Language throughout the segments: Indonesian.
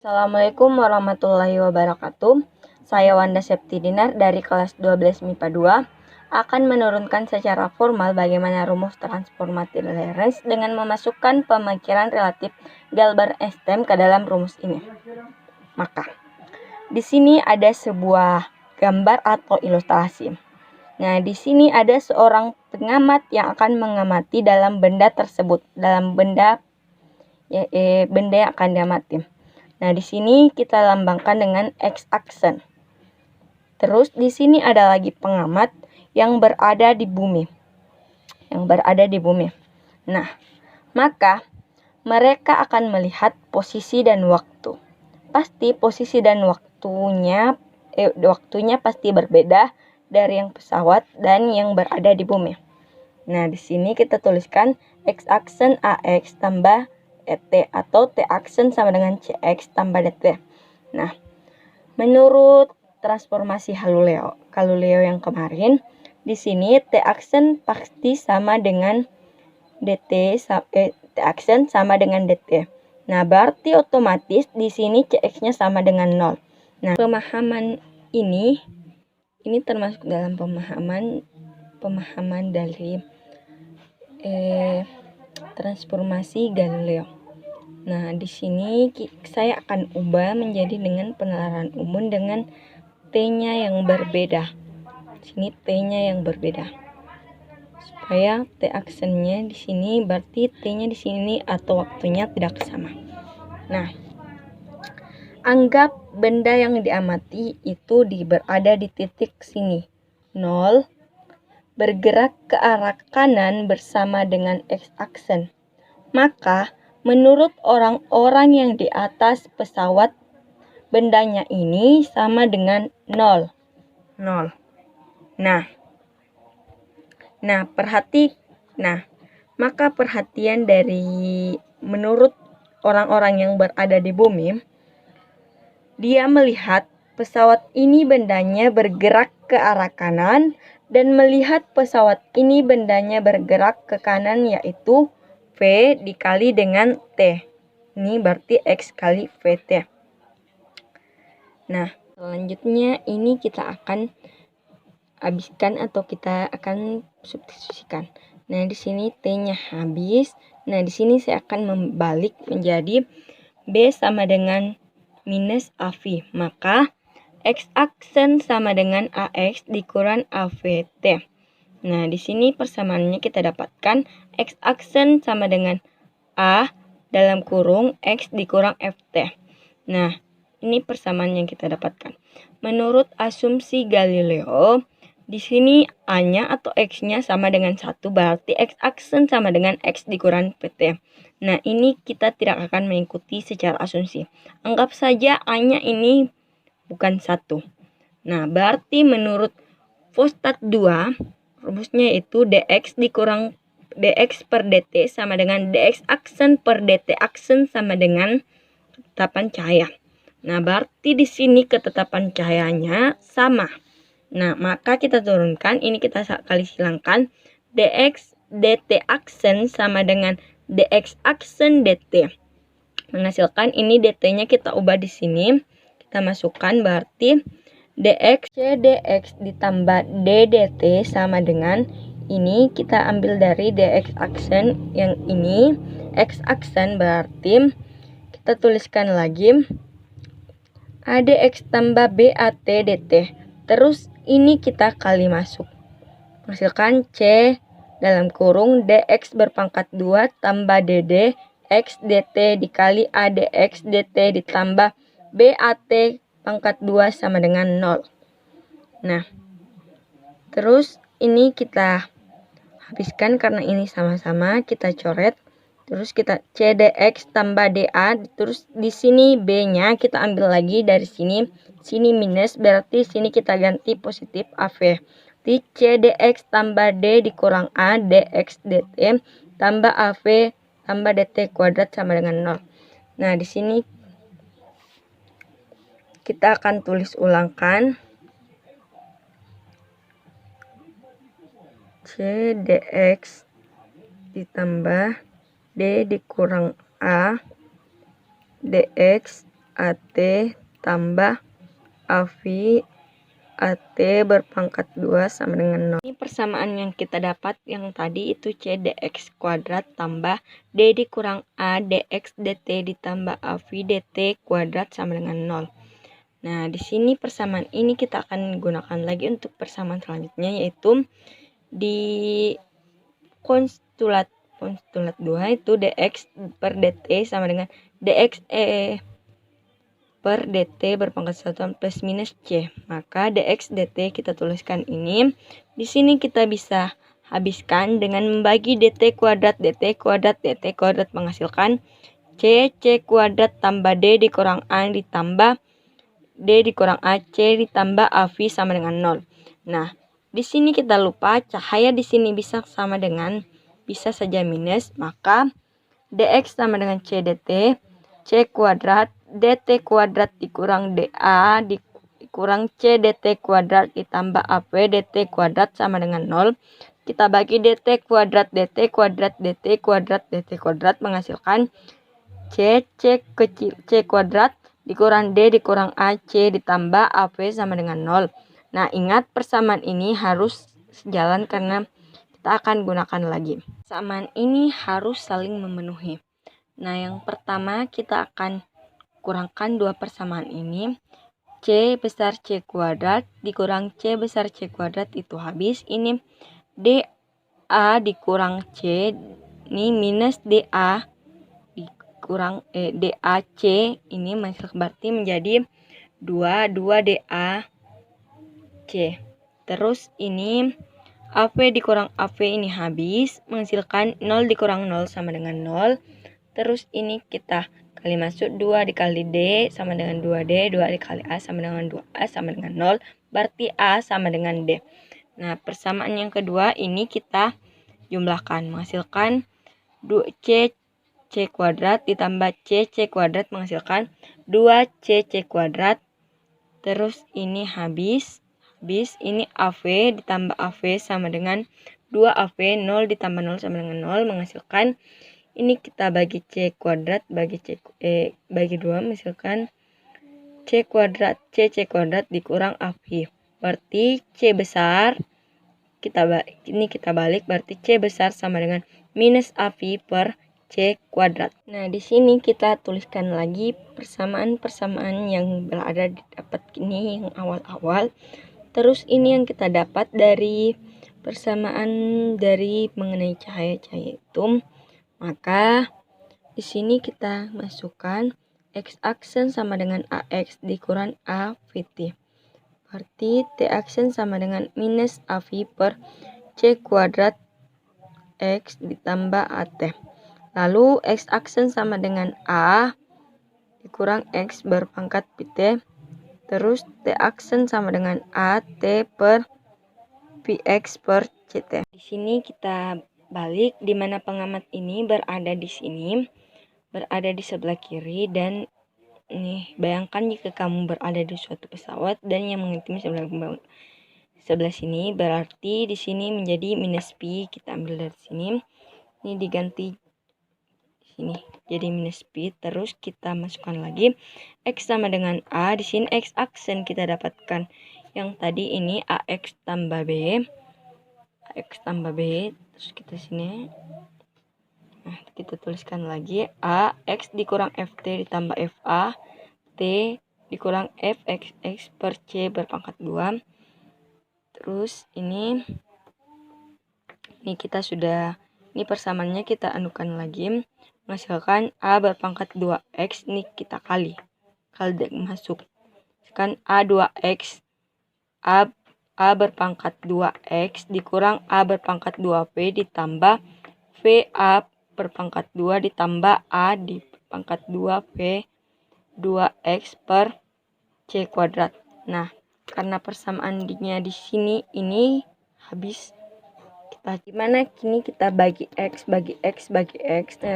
Assalamualaikum warahmatullahi wabarakatuh. Saya Wanda Septidinar dari kelas 12 MIPA 2 akan menurunkan secara formal bagaimana rumus transformasi Lorentz dengan memasukkan pemikiran relatif Albert-Einstein ke dalam rumus ini. Maka, di sini ada sebuah gambar atau ilustrasi. Nah, di sini ada seorang pengamat yang akan mengamati dalam benda tersebut, dalam benda yang akan diamati. Nah, di sini kita lambangkan dengan x-aksen. Terus di sini ada lagi pengamat yang berada di bumi. Nah, maka mereka akan melihat posisi dan waktu. Pasti posisi dan waktunya pasti berbeda dari yang pesawat dan yang berada di bumi. Nah, di sini kita tuliskan x-aksen AX tambah ET atau T-aksen sama dengan CX tambah DT. Nah, menurut transformasi Galileo yang kemarin, di sini T-aksen pasti sama dengan T-aksen sama dengan DT. Nah, berarti otomatis di sini CX-nya sama dengan 0. Nah, pemahaman ini termasuk dalam pemahaman dari transformasi Galileo. Nah, di sini saya akan ubah menjadi dengan penalaran umum dengan T-nya yang berbeda. Sini T-nya yang berbeda. Supaya T-aksennya di sini berarti T-nya di sini atau waktunya tidak sama. Nah, anggap benda yang diamati itu berada di titik sini. 0 bergerak ke arah kanan bersama dengan x-aksen. Maka, menurut orang-orang yang di atas pesawat, bendanya ini sama dengan 0. Maka perhatian dari menurut orang-orang yang berada di bumi, dia melihat pesawat ini bendanya bergerak ke arah kanan dan melihat pesawat ini bendanya bergerak ke kanan, yaitu V dikali dengan T. Ini berarti X kali VT. Nah, selanjutnya ini kita akan habiskan atau kita akan substitusikan. Nah, di sini T-nya habis. Nah, di sini saya akan membalik menjadi B sama dengan minus AV. Maka X-aksen sama dengan AX dikurang AVT. Nah, di sini persamaannya kita dapatkan X-aksen sama dengan A dalam kurung X dikurang FT. Nah, ini persamaan yang kita dapatkan. Menurut asumsi Galileo, di sini A-nya atau X-nya sama dengan 1, berarti X-aksen sama dengan X dikurang PT. Nah, ini kita tidak akan mengikuti secara asumsi. Anggap saja A-nya ini bukan 1. Nah, berarti menurut Fostat 2, rumusnya itu dx dikurang dx per dt sama dengan dx aksen per dt aksen sama dengan ketetapan cahaya. Nah, berarti di sini ketetapan cahayanya sama. Nah, maka kita turunkan, ini kita kali silangkan, dx dt aksen sama dengan dx aksen dt. Menghasilkan ini dt-nya kita ubah di sini. Kita masukkan berarti dx dx ditambah ddt sama dengan ini kita ambil dari dx aksen yang ini x aksen, berarti kita tuliskan lagi adx tambah bat dt. Terus ini kita kali masuk, menghasilkan c dalam kurung dx berpangkat 2 tambah dd x dt dikali adx dt ditambah bat pangkat 2 sama dengan 0. Nah, terus ini kita habiskan karena ini sama-sama, kita coret. Terus kita CDX tambah DA, terus di sini B-nya kita ambil lagi dari sini. Sini minus, berarti sini kita ganti positif AV. Di CDX tambah D dikurang A, DX DT tambah AV tambah DT kuadrat sama dengan 0. Nah, di sini kita akan tulis ulangkan C dx ditambah D dikurang A dx AT tambah AV AT berpangkat 2 sama dengan 0. Ini persamaan yang kita dapat yang tadi itu C dx kuadrat tambah D dikurang A dx dt ditambah AV dt kuadrat sama dengan 0. Nah, di sini persamaan ini kita akan gunakan lagi untuk persamaan selanjutnya, yaitu di konsulat 2 itu dx per dt sama dengan dx per dt berpangkat 1 plus minus c. Maka dx dt kita tuliskan ini. Di sini kita bisa habiskan dengan membagi dt kuadrat menghasilkan c kuadrat tambah d dikurang a ditambah D dikurang AC ditambah AV sama dengan 0. Nah, di sini kita lupa cahaya di sini bisa saja minus, maka dx sama dengan C dt, C kuadrat, dt kuadrat dikurang dA dikurang C dt kuadrat ditambah AV dt kuadrat sama dengan 0. Kita bagi dt kuadrat menghasilkan C kecil C kuadrat dikurang D dikurang AC ditambah AV sama dengan 0. Nah, ingat persamaan ini harus sejalan karena kita akan gunakan lagi. Persamaan ini harus saling memenuhi. Nah, yang pertama kita akan kurangkan dua persamaan ini. C besar C kuadrat dikurang C besar C kuadrat itu habis. Ini DA dikurang C, ini minus DA kurang DAC ini masuk berarti menjadi 2 DAC. Terus ini AV dikurang AV ini habis menghasilkan 0 dikurang 0 sama dengan 0. Terus ini kita kali masuk 2 dikali D sama dengan 2D, 2 dikali A sama dengan 2A sama dengan 0, berarti A sama dengan D. Nah, persamaan yang kedua ini kita jumlahkan menghasilkan 2C kuadrat ditambah C kuadrat menghasilkan 2C kuadrat. Terus ini habis ini AV ditambah AV sama dengan 2AV, 0 ditambah 0 sama dengan 0 menghasilkan ini kita bagi C kuadrat bagi 2 menghasilkan C kuadrat dikurang AV. Berarti C besar kita balik berarti C besar sama dengan minus AV per C kuadrat. Nah, di sini kita tuliskan lagi persamaan-persamaan yang berada dapat ini yang awal-awal. Terus ini yang kita dapat dari persamaan dari mengenai cahaya-cahaya itu. Maka di sini kita masukkan X aksen sama dengan AX dikurang AVT. Berarti T aksen sama dengan minus AV per C kuadrat X ditambah AT. Lalu X aksen sama dengan A dikurang X berpangkat PT. Terus T aksen sama dengan AT per Px per CT. Di sini kita balik di mana pengamat ini berada di sini, berada di sebelah kiri, dan nih bayangkan jika kamu berada di suatu pesawat dan yang mengitim sebelah sini, berarti di sini menjadi minus P. Kita ambil dari sini. Ini diganti ini jadi minus P. Terus kita masukkan lagi X sama dengan A. Di sini X aksen kita dapatkan yang tadi ini AX tambah B. Terus kita sini. Nah, kita tuliskan lagi AX dikurang FT ditambah FA. T dikurang FXX per C berpangkat 2. Terus ini kita sudah, ini persamaannya kita anukan lagi menghasilkan A berpangkat 2X. Ini kita kali masuk kan A2X A berpangkat 2X dikurang A berpangkat 2V ditambah VA berpangkat 2 ditambah A di pangkat 2V 2X per C kuadrat. Nah, karena persamaannya di sini ini habis, gimana kini kita bagi X. Nah,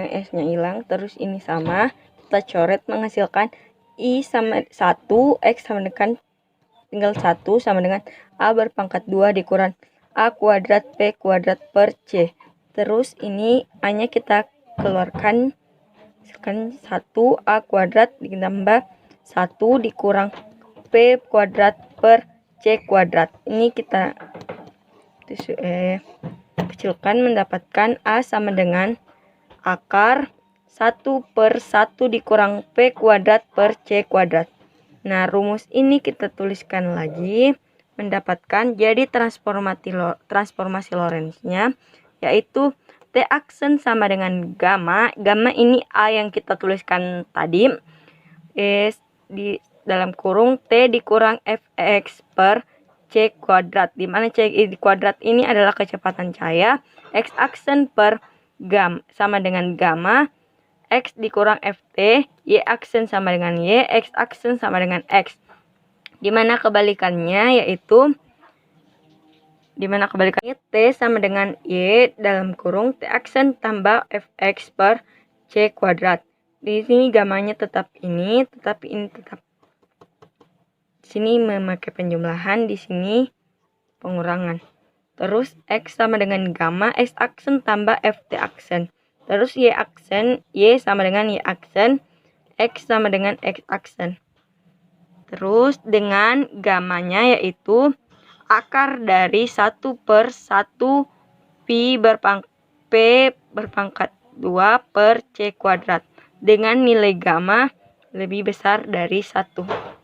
S-nya hilang, terus ini sama, kita coret menghasilkan I sama 1, X sama dengan tinggal 1 sama dengan A berpangkat 2 dikurang A kuadrat P kuadrat per C. Terus ini A-nya kita keluarkan, misalkan 1 A kuadrat ditambah 1 dikurang P kuadrat per C kuadrat. Ini kita kecilkan, mendapatkan A sama dengan akar 1 per 1 dikurang P kuadrat per C kuadrat. Nah, rumus ini kita tuliskan lagi, mendapatkan jadi transformasi Lorentz-nya yaitu T aksen sama dengan gamma. Gamma ini A yang kita tuliskan tadi. Di dalam kurung T dikurang Fx per C kuadrat. Di mana C kuadrat ini adalah kecepatan cahaya. X aksen per sama dengan gamma. X dikurang Ft, Y aksen sama dengan Y, X aksen sama dengan X. Dimana kebalikannya T sama dengan Y dalam kurung T aksen tambah Fx per C kuadrat. Di sini gamanya tetap ini, tetapi ini tetap. Di sini memakai penjumlahan, di sini pengurangan. Terus X sama dengan gamma, X aksen tambah Ft aksen. Terus Y aksen, Y sama dengan Y aksen, X sama dengan X aksen. Terus dengan gamanya yaitu akar dari 1 per 1 P berpangkat 2 per C kuadrat. Dengan nilai gamma lebih besar dari 1.